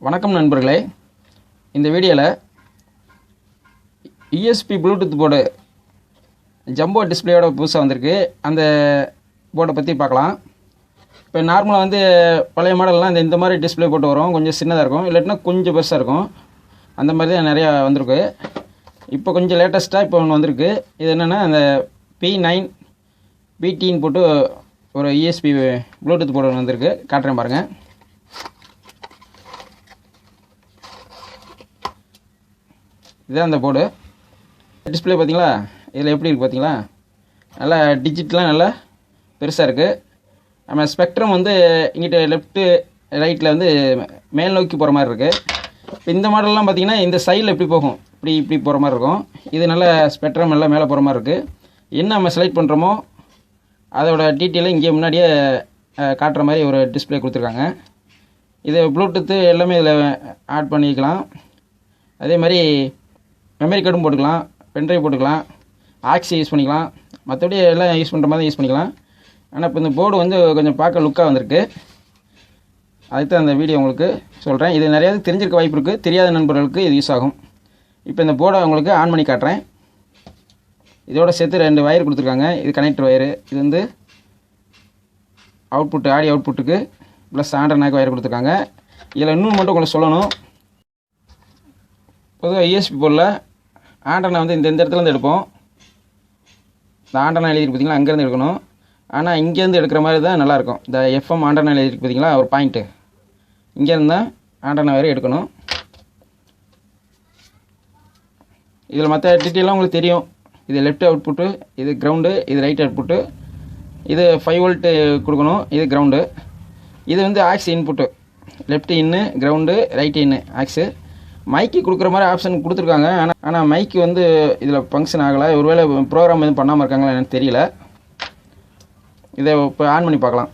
வணக்கம் நண்பர்களே. இந்த வீடியோவில் யூஎஸ்பி ப்ளூடூத் போர்டு ஜம்போ டிஸ்பிளேயோட புதுசாக வந்திருக்கு. அந்த போர்டை பற்றி பார்க்கலாம். இப்போ நார்மலாக பழைய மாடல்லாம் இந்த மாதிரி டிஸ்பிளே போட்டு வரும். கொஞ்சம் சின்னதாக இருக்கும், இல்லாட்டினா கொஞ்சம் பெருசாக இருக்கும். அந்த மாதிரி தான் நிறையா வந்திருக்கு. இப்போ கொஞ்சம் லேட்டஸ்ட்டாக இப்போ ஒன்று வந்திருக்கு. இது என்னென்னா அந்த P9 BTன்னு போட்டு ஒரு யூஎஸ்பி ப்ளூடூத் போர்டு ஒன்று வந்திருக்கு. காட்டுறேன் பாருங்கள். இதுதான் அந்த போர்டு. டிஸ்பிளே பார்த்தீங்களா, இதில் எப்படி இருக்குது பார்த்தீங்களா, நல்லா டிஜிட்டலாக நல்லா பெருசாக இருக்குது. நம்ம ஸ்பெக்ட்ரம் இங்கிட்ட லெஃப்ட்டு ரைட்டில் மேல் நோக்கி போகிற மாதிரி இருக்குது. இப்போ இந்த மாடல்லாம் பார்த்தீங்கன்னா இந்த சைடில் எப்படி போகும், இப்படி போகிற மாதிரி இருக்கும். இது நல்ல ஸ்பெக்ட்ரம் எல்லாம் மேலே போகிற மாதிரி இருக்குது. என்ன நம்ம செலக்ட் பண்ணுறோமோ அதோட டீட்டெயிலை இங்கே முன்னாடியே காட்டுற மாதிரி ஒரு டிஸ்பிளே கொடுத்துருக்காங்க. இது ப்ளூடூத்து எல்லாமே இதில் ஆட் பண்ணிக்கலாம். அதே மாதிரி மெமரி கார்டும் போட்டுக்கலாம், பென்ட்ரைவ் போட்டுக்கலாம், ஆக்சி யூஸ் பண்ணிக்கலாம். மற்றபடி எல்லாம் யூஸ் பண்ணுற மாதிரி யூஸ் பண்ணிக்கலாம். ஆனால் இப்போ இந்த போர்டு கொஞ்சம் பார்க்க லுக்காக வந்திருக்கு. அதுக்கு தான் அந்த வீடியோ உங்களுக்கு சொல்கிறேன். இது நிறையா தெரிஞ்சிருக்க வாய்ப்பு இருக்குது. தெரியாத நண்பர்களுக்கு இது யூஸ் ஆகும். இப்போ இந்த போர்டை உங்களுக்கு ஆன் பண்ணி காட்டுறேன். இதோட சேர்த்து 2 வயர் கொடுத்துருக்காங்க. இது கனெக்டர் வயரு. இது அவுட்புட், ஆடியோ அவுட்புட்டுக்கு ப்ளஸ் ஆண்டர்னாக்கு வயர் கொடுத்துருக்காங்க. இதில் இன்னும் மட்டும் உங்களுக்கு சொல்லணும். பொதுவாக யூஎஸ்பி போர்டில் ஆண்டர்னா இந்த இடத்துலேருந்து எடுப்போம். இந்த ஆண்டர்னா எழுதிருக்கு பார்த்தீங்களா, அங்கேருந்து எடுக்கணும். ஆனால் இங்கேருந்து எடுக்கிற மாதிரி தான் நல்லாயிருக்கும். இந்த FM ஆண்டர்னா எழுதிருக்கு பார்த்தீங்களா, ஒரு பாயிண்ட்டு, இங்கேருந்து தான் ஆண்டர்னா வரை எடுக்கணும். இதில் மற்ற டீட்டெயிலாம் உங்களுக்கு தெரியும். இது லெஃப்ட் அவுட்புட்டு, இது கிரவுண்டு, இது ரைட் அவுட்புட்டு, இது 5 வோல்ட்டு கொடுக்கணும், இது கிரவுண்டு. இது ஆக்ஸ் இன்புட்டு, லெஃப்ட் இன்னு, கிரவுண்டு, ரைட் இன்னு ஆக்ஸு. மைக்கு கொடுக்குற மாதிரி ஆப்ஷன் கொடுத்துருக்காங்க. ஆனால் மைக்கு இதில் ஃபங்க்ஷன் ஆகலை. ஒருவேளை ப்ரோக்ராம் எதுவும் பண்ணாமல் இருக்காங்களா எனக்கு தெரியல. இதை இப்போ ஆன் பண்ணி பார்க்கலாம்.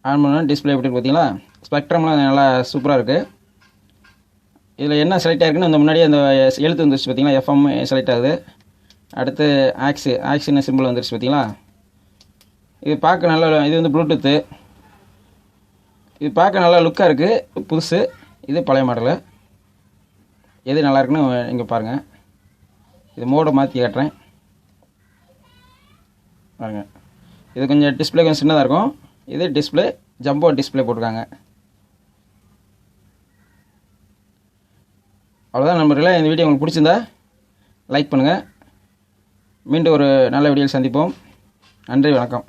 ஆன் பண்ணால் டிஸ்பிளே எப்படி பார்த்தீங்களா, ஸ்பெக்ட்ரம்லாம் நல்லா சூப்பராக இருக்குது. இதில் என்ன செலக்ட் ஆகிருக்குன்னு அந்த முன்னாடியே அந்த எழுத்து வந்துருச்சு பார்த்தீங்களா, FM செலக்ட் ஆகுது. அடுத்து ஆக்ஸின்னு சிம்பிள் வந்துருச்சு பார்த்தீங்களா. இது பார்க்க நல்லா, இது ப்ளூடூத்து. இது பார்க்க நல்லா லுக்காக இருக்குது. புதுசு, இது பழைய மாடலு. எது நல்லா இருக்குன்னு இங்கே பாருங்கள். இது மோடை மாற்றி காட்டுறேன் பாருங்கள். இது கொஞ்சம் டிஸ்பிளே கொஞ்சம் சின்னதாக இருக்கும். இது டிஸ்பிளே ஜம்போ டிஸ்பிளே போட்டிருக்காங்க. அவ்வளோதான் நண்பர்களே. இந்த வீடியோ உங்களுக்கு பிடிச்சிருந்தா லைக் பண்ணுங்கள். மீண்டும் ஒரு நல்ல வீடியோவில் சந்திப்போம். நன்றி, வணக்கம்.